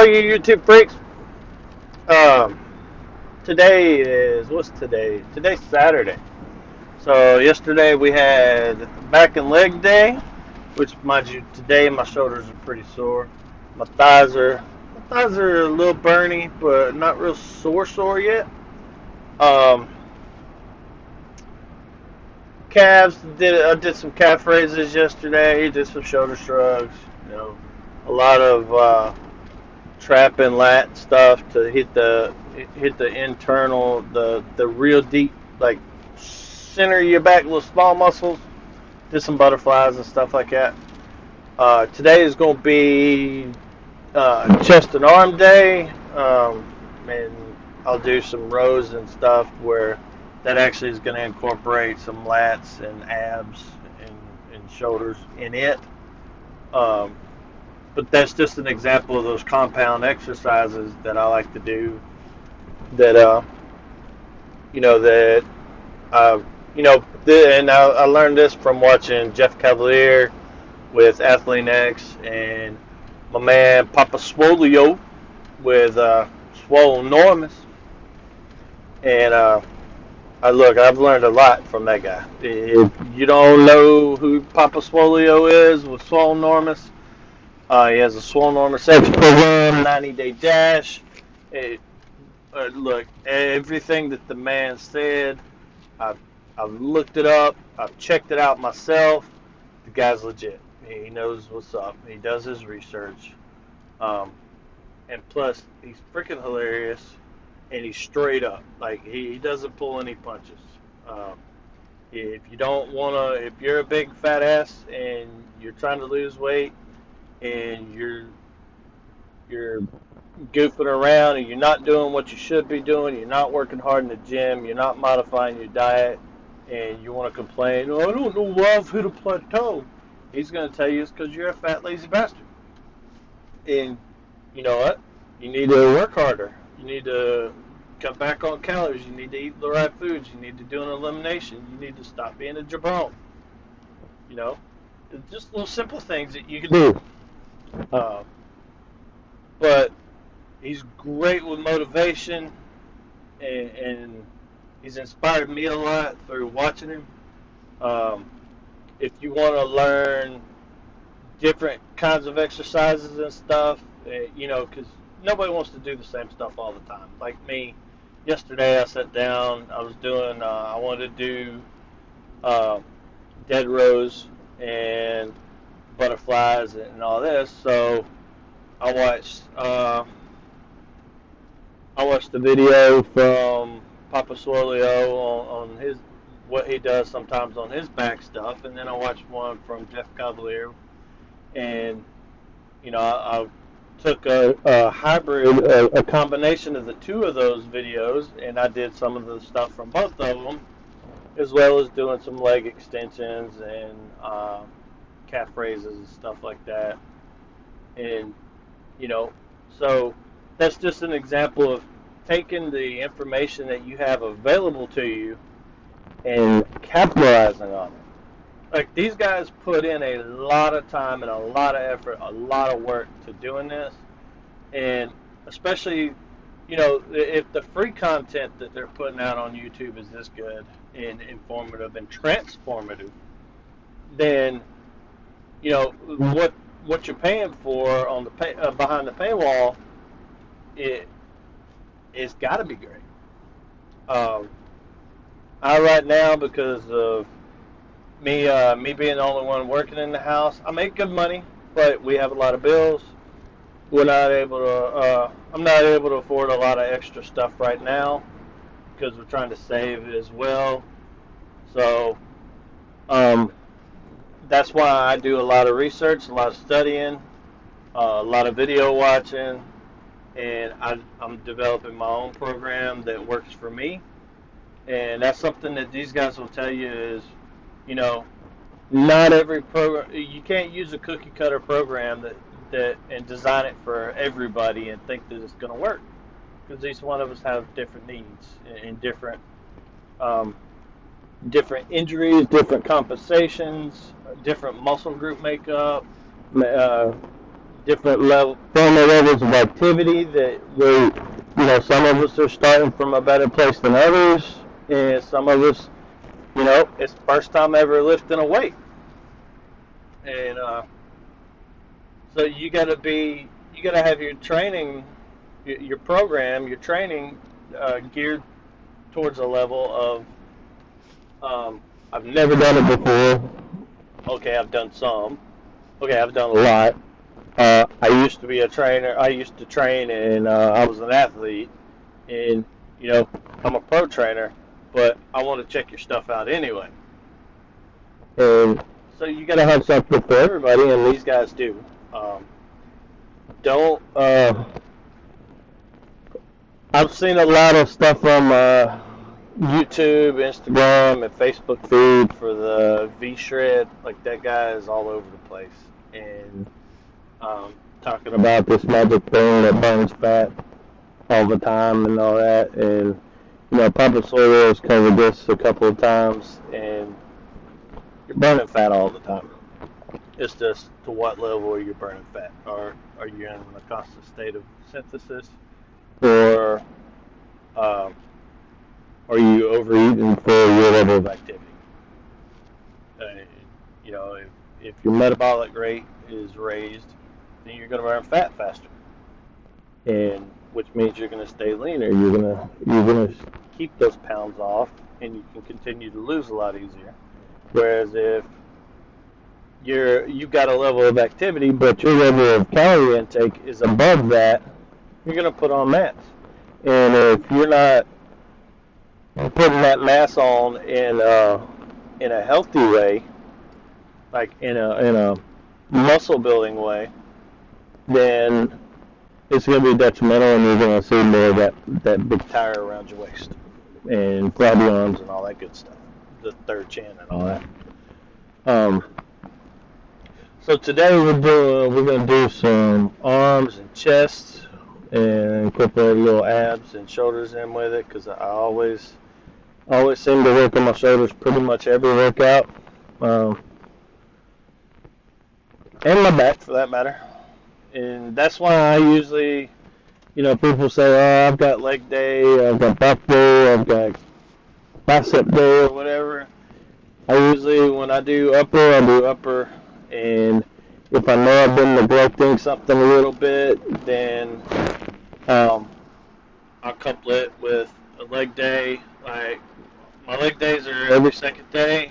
all you YouTube freaks. Um, Today is what's today? Today's Saturday. So yesterday we had back and leg day, which mind you, today my shoulders are pretty sore. My thighs are a little burny, but not real sore yet. Um, Calves I did some calf raises yesterday. Did some shoulder shrugs. You know, a lot of trap and lat stuff to hit the internal, the real deep, like center of your back, little small muscles. Did some butterflies and stuff like that. Today is going to be chest and arm day, and I'll do some rows and stuff where that actually is going to incorporate some lats and abs and shoulders in it. Um, but that's just an example of those compound exercises that I like to do. That that uh, and I learned this from watching Jeff Cavalier with Athlean X and my man Papa Swolio with Swole Enormous. And I've learned a lot from that guy. If you don't know who Papa Swolio is with Swole Enormous, he has a Swole Enormous X program, 90-day dash. It, Look, everything that the man said, I've, I've looked it up. I've checked it out myself. The guy's legit. He knows what's up. He does his research. Um, and plus, he's freaking hilarious. And he's straight up. Like, he doesn't pull any punches. Um, if you don't want to, if you're a big fat ass and you're trying to lose weight and you're goofing around and you're not doing what you should be doing, you're not working hard in the gym, you're not modifying your diet, and you want to complain, oh, I don't know why I've hit a plateau. He's going to tell you it's because you're a fat, lazy bastard. And you know what? You need to work harder. You need to cut back on calories. You need to eat the right foods. You need to do an elimination. You need to stop being a jabron. You know, it's just little simple things that you can do. Uh, but he's great with motivation, and he's inspired me a lot through watching him. Um, if you want to learn different kinds of exercises and stuff, because nobody wants to do the same stuff all the time. Like me, yesterday I sat down, I wanted to do uh, dead rows and butterflies and all this, so I watched uh, I watched the video from Papa Swolio on his what he does sometimes on his back stuff, and then I watched one from Jeff Cavalier, and I took a hybrid, a combination of the two of those videos, and I did some of the stuff from both of them, as well as doing some leg extensions and calf raises and stuff like that, and you know, so that's just an example of taking the information that you have available to you and capitalizing on it. Like, these guys put in a lot of time and a lot of effort, a lot of work to doing this, and especially, if the free content that they're putting out on YouTube is this good and informative and transformative, then what you're paying for on the behind the paywall, it's got to be great. Um, I right now, because of me being the only one working in the house, I make good money, but we have a lot of bills. We're not able to. I'm not able to afford a lot of extra stuff right now because we're trying to save as well. So um, that's why I do a lot of research, a lot of studying, a lot of video watching, and I'm developing my own program that works for me. And that's something that these guys will tell you is, you know, not every program, you can't use a cookie cutter program that and design it for everybody and think that it's going to work, because each one of us have different needs and um, different injuries, different compensations, different muscle group makeup, uh, different family levels of activity that some of us are starting from a better place than others, and some of us, it's the first time ever lifting a weight. And so you got to have your training, your program, your training geared towards a level of, I've never done it before. Okay, I've done some. Okay, I've done a lot. I used to be a trainer. I used to train, and I was an athlete. And, I'm a pro trainer, but I want to check your stuff out anyway. And so you got to have something for everybody, and these guys do. I've seen a lot of stuff on YouTube, Instagram, and Facebook feed for the V-Shred. Like, that guy is all over the place. And talking about this magic thing that burns fat all the time and all that. And, Papa Swolio has covered this a couple of times, and you're burning fat all the time. It's just to what level are you burning fat? Are you in a constant state of synthesis, or are you overeating for your level of activity? If your metabolic rate is raised, then you're going to burn fat faster, and which means you're going to stay leaner. You're going to keep those pounds off, and you can continue to lose a lot easier. Whereas if you've got a level of activity, but your level of calorie intake is above that, you're going to put on mass. And if you're not putting that mass on in a healthy way, like in a muscle building way, then it's going to be detrimental, and you're going to see more of that big tire around your waist and flabby arms and all that good stuff, the third chin and all that. So today we're going to do some arms and chests and incorporate a little abs and shoulders in with it, because I always seem to work on my shoulders pretty much every workout, and my back for that matter. And that's why I usually, people say, oh, I've got leg day, I've got back day, I've got bicep day, or whatever. I usually, when I do upper, and if I know I've been neglecting something a little bit, then I'll couple it with a leg day. Like, my leg days are every second day,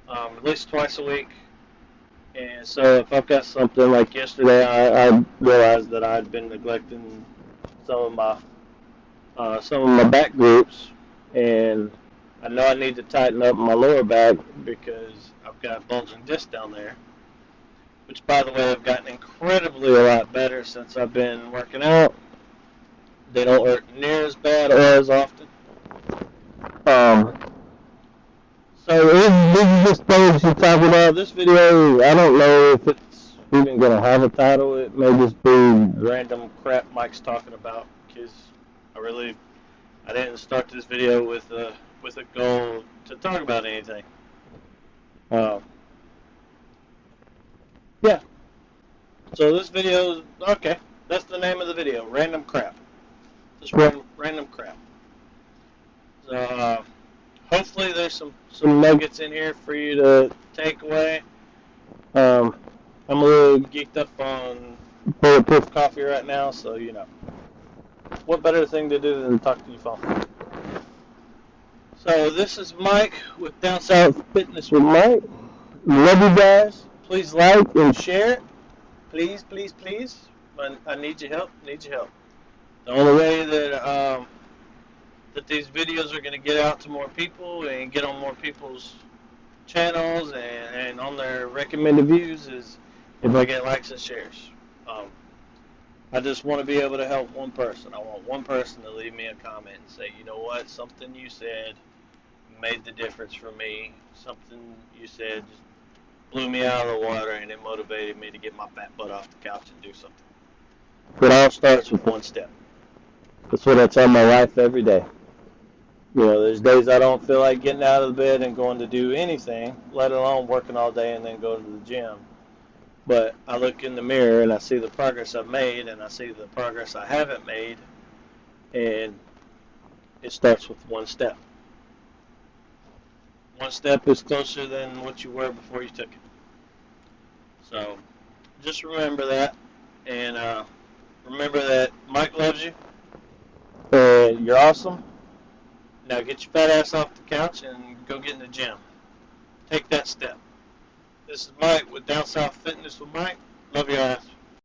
at least twice a week. And so if I've got something like yesterday, I realized that I'd been neglecting some of my back groups, and I know I need to tighten up my lower back because I've got bulging disc down there, which, by the way, I've gotten incredibly a lot better since I've been working out. They don't hurt near as bad or as often. So this is just things you talk about. This video, I don't know if it's even going to have a title. It may just be random crap Mike's talking about, because I didn't start this video with a goal to talk about anything. Yeah. So this video, okay, that's the name of the video, random crap. Just random crap. So hopefully there's some nuggets in here for you to take away. I'm a little geeked up on Bulletproof Coffee right now, so what better thing to do than talk to your phone? So this is Mike with Down South Fitness with Mike. Love you guys. Please like and share it. Please, please, please. I need your help. The only way that these videos are going to get out to more people and get on more people's channels and on their recommended views is if I get likes and shares. I just want to be able to help one person. I want one person to leave me a comment and say, you know what, something you said made the difference for me. Something you said just blew me out of the water, and it motivated me to get my fat butt off the couch and do something. It all starts with one step. That's what I tell my wife every day. There's days I don't feel like getting out of the bed and going to do anything, let alone working all day and then go to the gym. But I look in the mirror and I see the progress I've made and I see the progress I haven't made, and it starts with one step. One step is closer than what you were before you took it. So just remember that, and remember that Mike loves you, and you're awesome. Now get your fat ass off the couch and go get in the gym. Take that step. This is Mike with Down South Fitness with Mike. Love your ass.